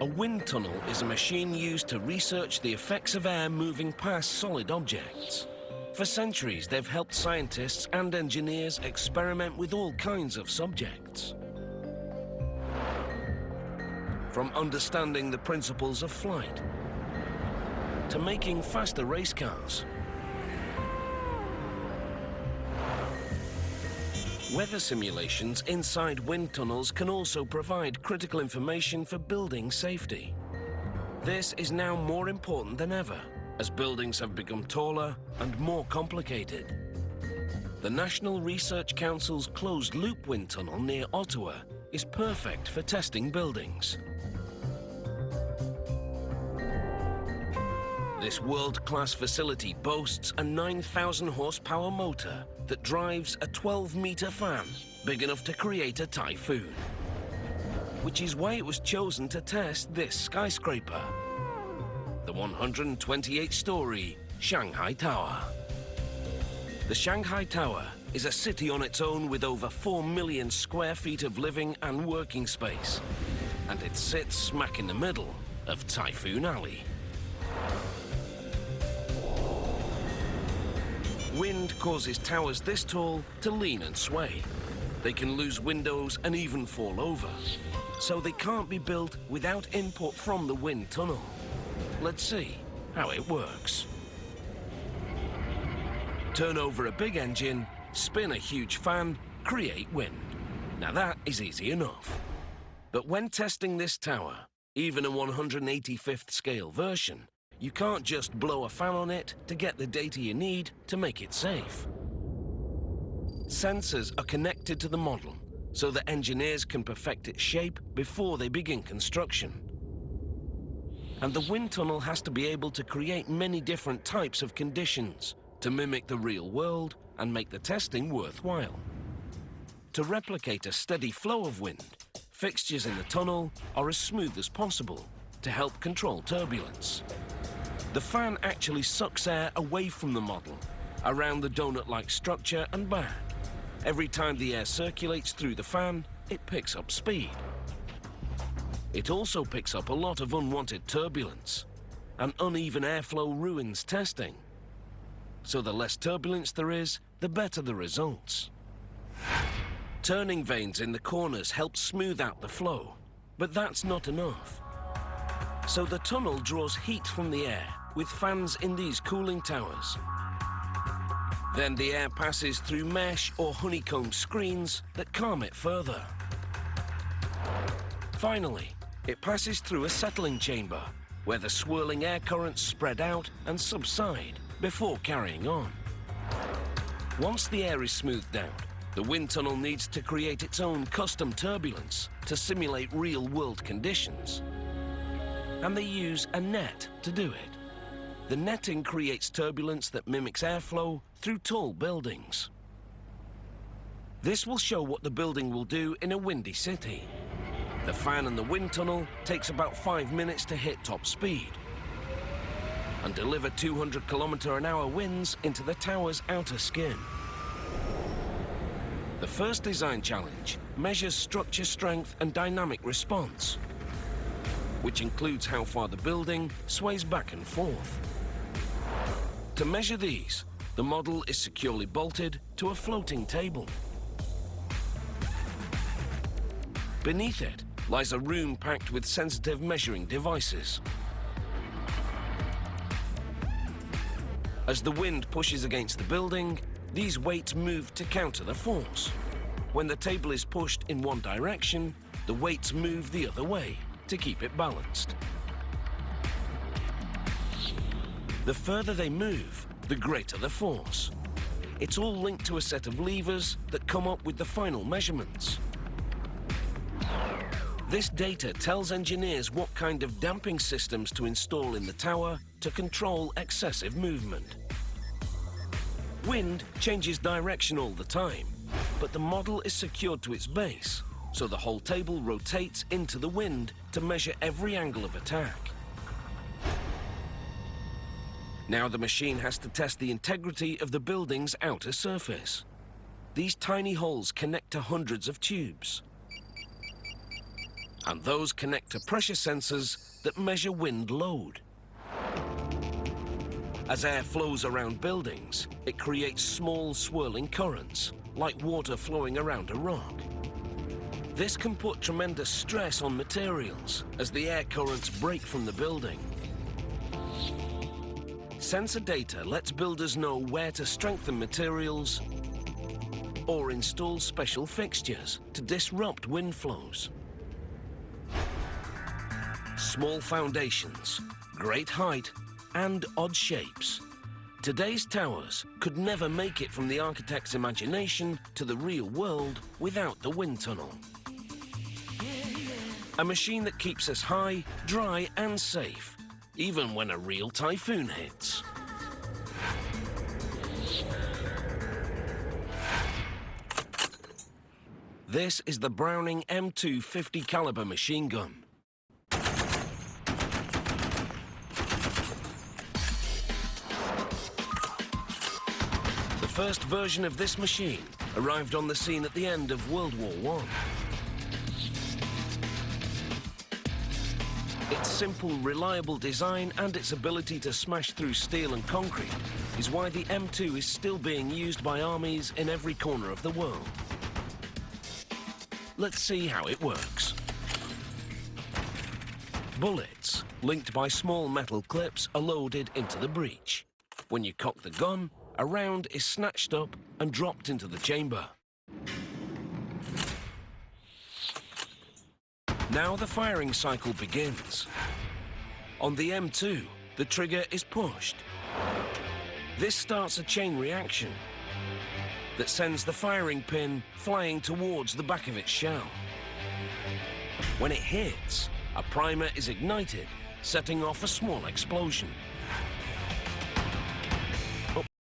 A wind tunnel is a machine used to research the effects of air moving past solid objects. For centuries, they've helped scientists and engineers experiment with all kinds of subjects. From understanding the principles of flight, to making faster race cars. Weather simulations inside wind tunnels can also provide critical information for building safety. This is now more important than ever, as buildings have become taller and more complicated. The National Research Council's closed-loop wind tunnel near Ottawa is perfect for testing buildings. This world-class facility boasts a 9,000 horsepower motor that drives a 12-meter fan big enough to create a typhoon, which is why it was chosen to test this skyscraper, the 128-story Shanghai Tower. The Shanghai Tower is a city on its own with over 4 million square feet of living and working space, and it sits smack in the middle of Typhoon Alley. Wind causes towers this tall to lean and sway. They can lose windows and even fall over, so they can't be built without input from the wind tunnel. Let's see how it works. Turn over a big engine, spin a huge fan, create wind. Now that is easy enough. But when testing this tower, even a 185th scale version, you can't just blow a fan on it to get the data you need to make it safe. Sensors are connected to the model so that engineers can perfect its shape before they begin construction. And the wind tunnel has to be able to create many different types of conditions to mimic the real world and make the testing worthwhile. To replicate a steady flow of wind, fixtures in the tunnel are as smooth as possible to help control turbulence. The fan actually sucks air away from the model, around the donut-like structure and back. Every time the air circulates through the fan, it picks up speed. It also picks up a lot of unwanted turbulence, and uneven airflow ruins testing. So the less turbulence there is, the better the results. Turning vanes in the corners help smooth out the flow, but that's not enough. So the tunnel draws heat from the air with fans in these cooling towers. Then the air passes through mesh or honeycomb screens that calm it further. Finally, it passes through a settling chamber where the swirling air currents spread out and subside before carrying on. Once the air is smoothed out, the wind tunnel needs to create its own custom turbulence to simulate real-world conditions. And they use a net to do it. The netting creates turbulence that mimics airflow through tall buildings. This will show what the building will do in a windy city. The fan and the wind tunnel takes about 5 minutes to hit top speed and deliver 200-kilometer-an-hour winds into the tower's outer skin. The first design challenge measures structure strength and dynamic response, which includes how far the building sways back and forth. To measure these, the model is securely bolted to a floating table. Beneath it lies a room packed with sensitive measuring devices. As the wind pushes against the building, these weights move to counter the force. When the table is pushed in one direction, the weights move the other way to keep it balanced. The further they move, the greater the force. It's all linked to a set of levers that come up with the final measurements. This data tells engineers what kind of damping systems to install in the tower to control excessive movement. Wind changes direction all the time, but the model is secured to its base, so the whole table rotates into the wind to measure every angle of attack. Now the machine has to test the integrity of the building's outer surface. These tiny holes connect to hundreds of tubes. and those connect to pressure sensors that measure wind load. As air flows around buildings, it creates small swirling currents, like water flowing around a rock. This can put tremendous stress on materials as the air currents break from the building. Sensor data lets builders know where to strengthen materials or install special fixtures to disrupt wind flows. Small foundations, great height, and odd shapes. Today's towers could never make it from the architect's imagination to the real world without the wind tunnel. A machine that keeps us high, dry, and safe, even when a real typhoon hits. This is the Browning M250 caliber machine gun. The first version of this machine arrived on the scene at the end of World War I. Its simple, reliable design and its ability to smash through steel and concrete is why the M2 is still being used by armies in every corner of the world. Let's see how it works. Bullets, linked by small metal clips, are loaded into the breech. When you cock the gun, a round is snatched up and dropped into the chamber. Now the firing cycle begins. On the M2, the trigger is pushed. This starts a chain reaction that sends the firing pin flying towards the back of its shell. When it hits, a primer is ignited, setting off a small explosion.